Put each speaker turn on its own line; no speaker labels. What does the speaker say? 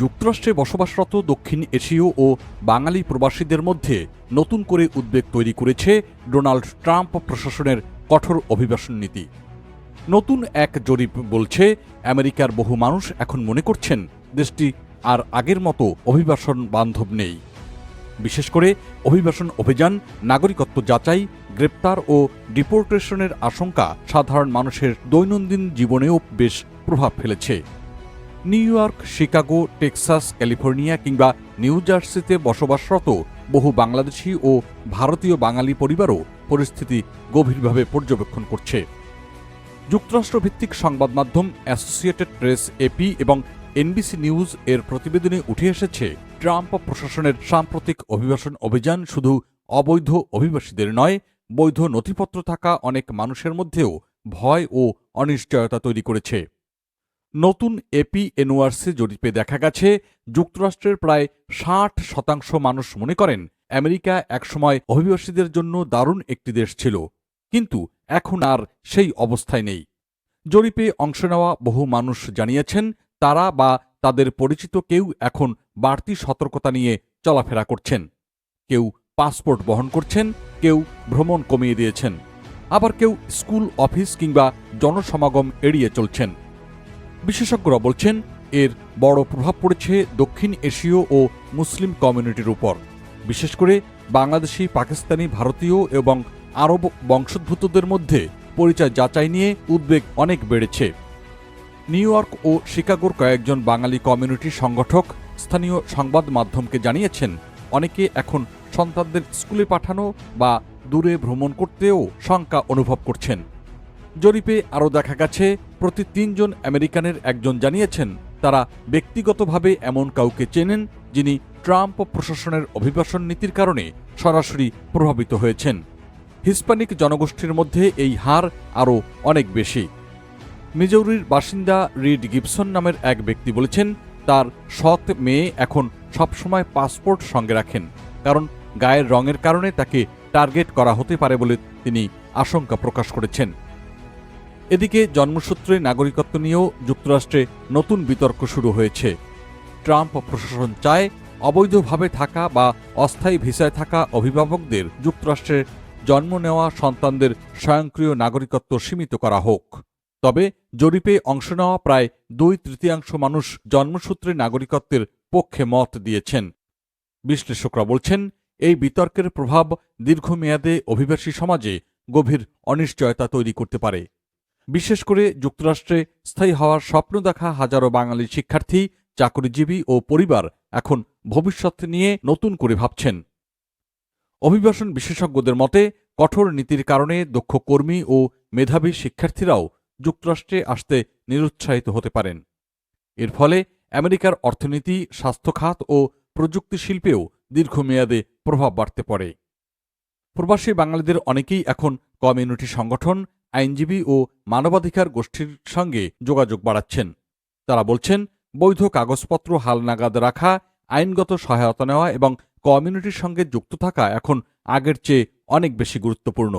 যুক্তরাষ্ট্রে বসবাসরত দক্ষিণ এশীয় ও বাঙালি প্রবাসীদের মধ্যে নতুন করে উদ্বেগ তৈরি করেছে ডোনাল্ড ট্রাম্প প্রশাসনের কঠোর অভিবাসন নীতি। নতুন এক জরিপ বলছে, আমেরিকার বহু মানুষ এখন মনে করছেন দেশটি আর আগের মতো অভিবাসন বান্ধব নেই। বিশেষ করে অভিবাসন অভিযান, নাগরিকত্ব যাচাই, গ্রেপ্তার ও ডিপোর্টেশনের আশঙ্কা সাধারণ মানুষের দৈনন্দিন জীবনেও বেশ প্রভাব ফেলেছে। New York, Chicago, Texas, California কিংবা নিউ জার্সিতে বসবাসরত বহু বাংলাদেশি ও ভারতীয় বাঙালি পরিবারও পরিস্থিতি গভীরভাবে পর্যবেক্ষণ করছে। যুক্তরাষ্ট্রভিত্তিক সংবাদ মাধ্যম অ্যাসোসিয়েটেড প্রেস, এপি এবং এনবিসি নিউজ এর প্রতিবেদনে উঠে এসেছে, ট্রাম্প প্রশাসনের সাম্প্রতিক অভিবাসন অভিযান শুধু অবৈধ অভিবাসীদের নয়, বৈধ নথিপত্র থাকা অনেক মানুষের মধ্যেও ভয় ও অনিশ্চয়তা তৈরি করেছে। নতুন এপি এনওআরসি জরিপে দেখা গেছে, যুক্তরাষ্ট্রের প্রায় 60% মানুষ মনে করেন আমেরিকা একসময় অভিবাসীদের জন্য দারুণ একটি দেশ ছিল, কিন্তু এখন আর সেই অবস্থায় নেই। জরিপে অংশ নেওয়া বহু মানুষ জানিয়েছেন, তারা বা তাদের পরিচিত কেউ এখন বাড়তি সতর্কতা নিয়ে চলাফেরা করছেন। কেউ পাসপোর্ট বহন করছেন, কেউ ভ্রমণ কমিয়ে দিয়েছেন, আবার কেউ স্কুল, অফিস কিংবা জনসমাগম এড়িয়ে চলছেন। বিশেষজ্ঞরা বলছেন, এর বড় প্রভাব পড়েছে দক্ষিণ এশীয় ও মুসলিম কমিউনিটির উপর। বিশেষ করে বাংলাদেশি, পাকিস্তানি, ভারতীয় এবং আরব বংশোদ্ভূতদের মধ্যে পরিচয় যাচাই নিয়ে উদ্বেগ অনেক বেড়েছে। নিউ ইয়র্ক ও শিকাগোর কয়েকজন বাঙালি কমিউনিটি সংগঠক স্থানীয় সংবাদ মাধ্যমকে জানিয়েছেন, অনেকে এখন সন্তানদের স্কুলে পাঠানো বা দূরে ভ্রমণ করতেও শঙ্কা অনুভব করছেন। জরিপে আরও দেখা গেছে, প্রতি 3 জন আমেরিকানের একজন জানিয়েছেন তারা ব্যক্তিগতভাবে এমন কাউকে চেনেন যিনি ট্রাম্প প্রশাসনের অভিবাসন নীতির কারণে সরাসরি প্রভাবিত হয়েছেন। হিস্পানিক জনগোষ্ঠীর মধ্যে এই হার আরও অনেক বেশি। মিজৌরির বাসিন্দা রিড গিবসন নামের এক ব্যক্তি বলেছেন, তার সৎ মেয়ে এখন সবসময় পাসপোর্ট সঙ্গে রাখেন, কারণ গায়ের রঙের কারণে তাকে টার্গেট করা হতে পারে বলে তিনি আশঙ্কা প্রকাশ করেছেন। এদিকে জন্মসূত্রে নাগরিকত্ব নিয়েও যুক্তরাষ্ট্রে নতুন বিতর্ক শুরু হয়েছে। ট্রাম্প প্রশাসন চায় অবৈধভাবে থাকা বা অস্থায়ী ভিসায় থাকা অভিভাবকদের যুক্তরাষ্ট্রে জন্ম নেওয়া সন্তানদের স্বয়ংক্রিয় নাগরিকত্ব সীমিত করা হোক। তবে জরিপে অংশ নেওয়া প্রায় 2/3 মানুষ জন্মসূত্রে নাগরিকত্বের পক্ষে মত দিয়েছেন। বিশ্লেষকরা বলছেন, এই বিতর্কের প্রভাব দীর্ঘমেয়াদে অভিবাসী সমাজে গভীর অনিশ্চয়তা তৈরি করতে পারে। বিশেষ করে যুক্তরাষ্ট্রে স্থায়ী হওয়ার স্বপ্ন দেখা হাজারো বাঙালি শিক্ষার্থী, চাকরিজীবী ও পরিবার এখন ভবিষ্যৎ নিয়ে নতুন করে ভাবছেন। অভিবাসন বিশেষজ্ঞদের মতে, কঠোর নীতির কারণে দক্ষ কর্মী ও মেধাবী শিক্ষার্থীরাও যুক্তরাষ্ট্রে আসতে নিরুৎসাহিত হতে পারেন। এর ফলে আমেরিকার অর্থনীতি, স্বাস্থ্য খাত ও প্রযুক্তি শিল্পেও দীর্ঘমেয়াদে প্রভাব বাড়তে পারে। প্রবাসী বাঙালিদের অনেকেই এখন কমিউনিটি সংগঠন, আইনজীবী ও মানবাধিকার গোষ্ঠীর সঙ্গে যোগাযোগ বাড়াচ্ছেন। তারা বলছেন, বৈধ কাগজপত্র হালনাগাদ রাখা, আইনগত সহায়তা নেওয়া এবং কমিউনিটির সঙ্গে যুক্ত থাকা এখন আগের চেয়ে অনেক বেশি গুরুত্বপূর্ণ।